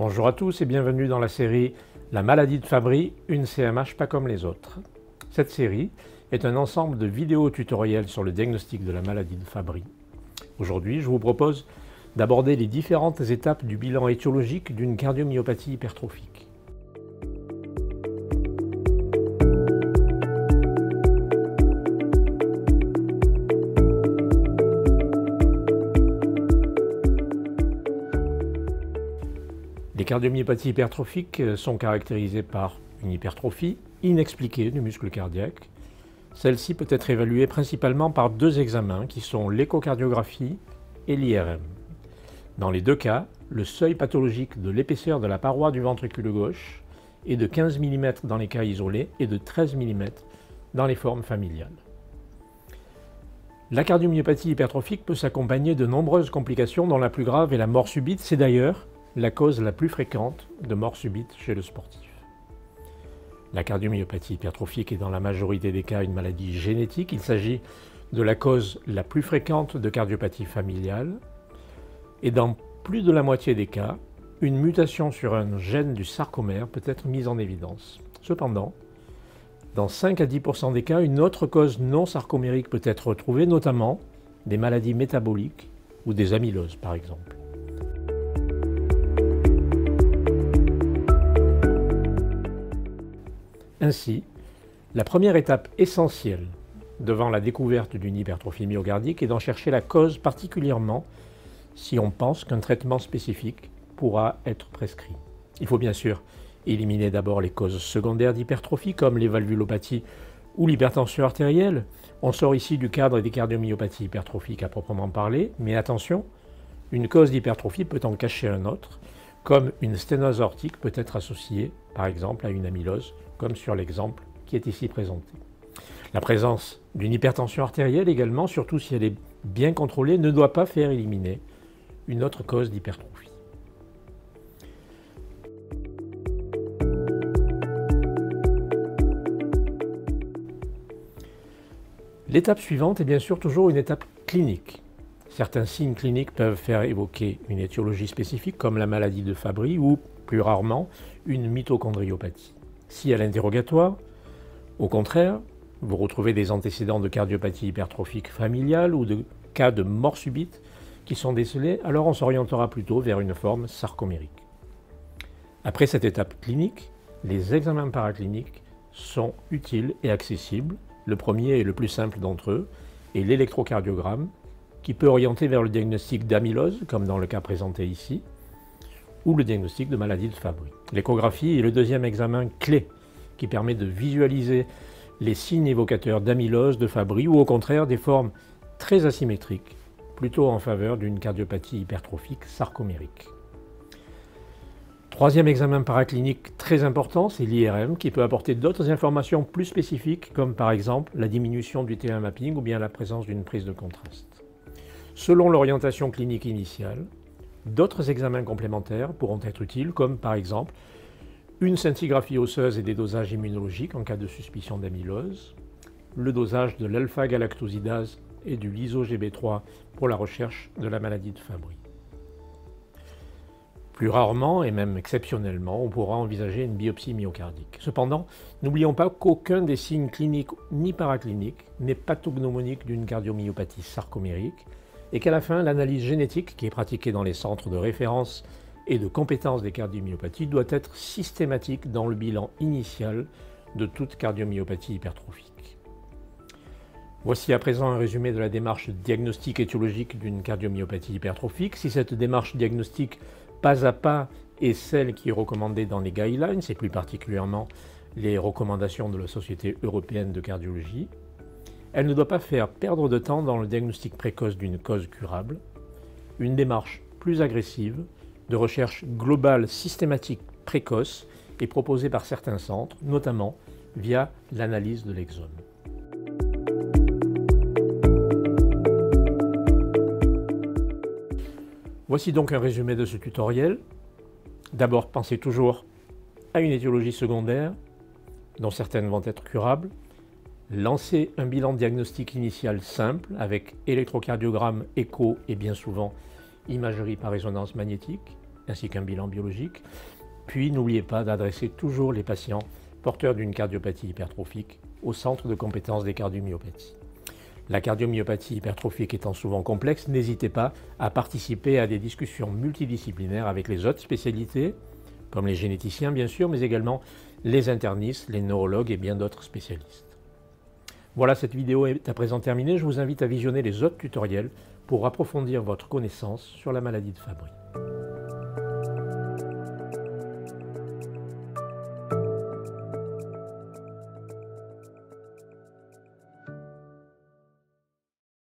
Bonjour à tous et bienvenue dans la série La maladie de Fabry, une CMH pas comme les autres. Cette série est un ensemble de vidéos tutoriels sur le diagnostic de la maladie de Fabry. Aujourd'hui, je vous propose d'aborder les différentes étapes du bilan étiologique d'une cardiomyopathie hypertrophique. Les cardiomyopathies hypertrophiques sont caractérisées par une hypertrophie inexpliquée du muscle cardiaque. Celle-ci peut être évaluée principalement par deux examens qui sont l'échocardiographie et l'IRM. Dans les deux cas, le seuil pathologique de l'épaisseur de la paroi du ventricule gauche est de 15 mm dans les cas isolés et de 13 mm dans les formes familiales. La cardiomyopathie hypertrophique peut s'accompagner de nombreuses complications dont la plus grave est la mort subite. C'est d'ailleurs la cause la plus fréquente de mort subite chez le sportif. La cardiomyopathie hypertrophique est dans la majorité des cas une maladie génétique. Il s'agit de la cause la plus fréquente de cardiopathie familiale et dans plus de la moitié des cas, une mutation sur un gène du sarcomère peut être mise en évidence. Cependant, dans 5 à 10% des cas, une autre cause non sarcomérique peut être retrouvée, notamment des maladies métaboliques ou des amyloses par exemple. Ainsi, la première étape essentielle devant la découverte d'une hypertrophie myocardique est d'en chercher la cause, particulièrement si on pense qu'un traitement spécifique pourra être prescrit. Il faut bien sûr éliminer d'abord les causes secondaires d'hypertrophie comme les valvulopathies ou l'hypertension artérielle. On sort ici du cadre des cardiomyopathies hypertrophiques à proprement parler, mais attention, une cause d'hypertrophie peut en cacher un autre, comme une sténose aortique peut être associée par exemple à une amylose, comme sur l'exemple qui est ici présenté. La présence d'une hypertension artérielle également, surtout si elle est bien contrôlée, ne doit pas faire éliminer une autre cause d'hypertrophie. L'étape suivante est bien sûr toujours une étape clinique. Certains signes cliniques peuvent faire évoquer une étiologie spécifique comme la maladie de Fabry ou, plus rarement, une mitochondriopathie. Si à l'interrogatoire, au contraire, vous retrouvez des antécédents de cardiopathie hypertrophique familiale ou de cas de mort subite qui sont décelés, alors on s'orientera plutôt vers une forme sarcomérique. Après cette étape clinique, les examens paracliniques sont utiles et accessibles. Le premier et le plus simple d'entre eux est l'électrocardiogramme, qui peut orienter vers le diagnostic d'amylose, comme dans le cas présenté ici, ou le diagnostic de maladie de Fabry. L'échographie est le deuxième examen clé qui permet de visualiser les signes évocateurs d'amylose, de Fabry ou au contraire des formes très asymétriques, plutôt en faveur d'une cardiopathie hypertrophique sarcomérique. Troisième examen paraclinique très important, c'est l'IRM qui peut apporter d'autres informations plus spécifiques comme par exemple la diminution du T1 mapping ou bien la présence d'une prise de contraste. Selon l'orientation clinique initiale, d'autres examens complémentaires pourront être utiles, comme par exemple une scintigraphie osseuse et des dosages immunologiques en cas de suspicion d'amylose, le dosage de l'alpha-galactosidase et du lyso-Gb3 pour la recherche de la maladie de Fabry. Plus rarement, et même exceptionnellement, on pourra envisager une biopsie myocardique. Cependant, n'oublions pas qu'aucun des signes cliniques ni paracliniques n'est pathognomonique d'une cardiomyopathie sarcomérique, et qu'à la fin, l'analyse génétique, qui est pratiquée dans les centres de référence et de compétences des cardiomyopathies, doit être systématique dans le bilan initial de toute cardiomyopathie hypertrophique. Voici à présent un résumé de la démarche diagnostique étiologique d'une cardiomyopathie hypertrophique. Si cette démarche diagnostique pas à pas est celle qui est recommandée dans les guidelines, et plus particulièrement les recommandations de la Société européenne de cardiologie, elle ne doit pas faire perdre de temps dans le diagnostic précoce d'une cause curable. Une démarche plus agressive de recherche globale systématique précoce est proposée par certains centres, notamment via l'analyse de l'exome. Voici donc un résumé de ce tutoriel. D'abord, pensez toujours à une étiologie secondaire, dont certaines vont être curables. Lancez un bilan diagnostique initial simple avec électrocardiogramme, écho et bien souvent imagerie par résonance magnétique. ainsi qu'un bilan biologique. Puis n'oubliez pas d'adresser toujours les patients porteurs d'une cardiopathie hypertrophique au centre de compétences des cardiomyopathies. La cardiomyopathie hypertrophique étant souvent complexe, n'hésitez pas à participer à des discussions multidisciplinaires avec les autres spécialités, comme les généticiens bien sûr, mais également les internistes, les neurologues et bien d'autres spécialistes. Voilà, cette vidéo est à présent terminée. Je vous invite à visionner les autres tutoriels pour approfondir votre connaissance sur la maladie de Fabry.